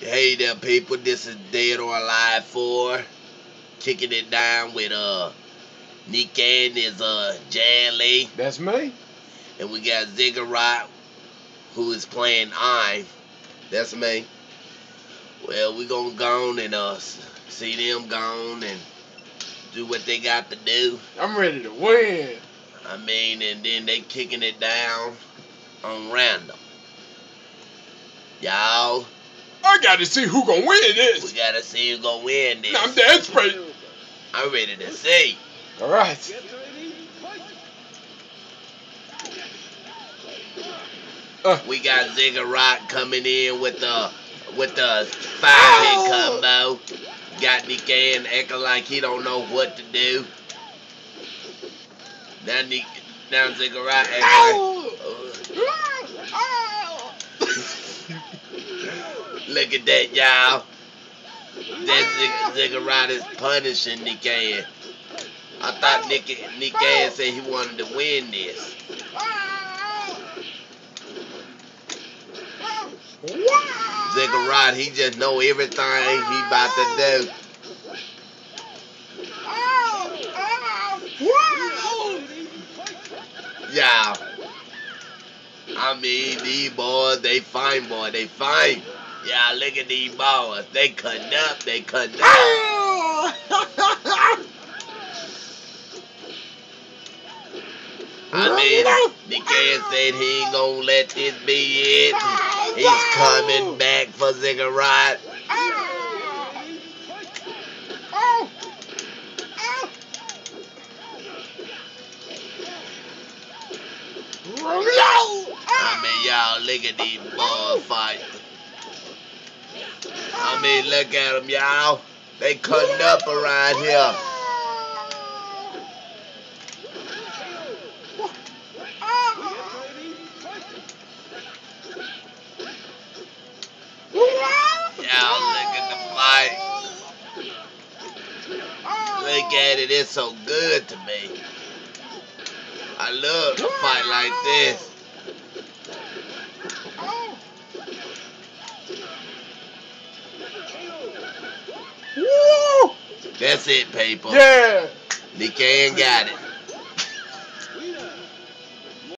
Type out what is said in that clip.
Hey there, people. This is Dead or Alive 4. Kicking it down with Nick and his Jann Lee. That's me. And we got Ziggurat, who is playing Ein. That's me. Well, we gonna go on and see them gone and do what they got to do. I'm ready to win. I mean, and then they kicking it down on random. Y'all, I gotta see who gonna win this. we gotta see who gonna win this. I'm desperate. I'm ready to see. All right. We got Ziggurat coming in with the 5-hit combo. Got Nick and acting like he don't know what to do. Now Ziggurat acting Look at that, y'all. That Ziggurat is punishing Nick and. I thought Nick and said he wanted to win this. Ziggurat, he just know everything he about to do. Yeah. I mean, these boys, they fine, boy. They fine. Yeah, look at these boys. They cutting up. They cutting up. I mean, Nick said he ain't gonna let this be it. He's coming back for Ziggurat. I mean, y'all, look at these boys fight. I mean, look at them, y'all. They cutting up around here. Y'all, look at the fight. Look at it. It's so good to me. I love to fight like this. Woo! That's it, people. Yeah. Nick and got it.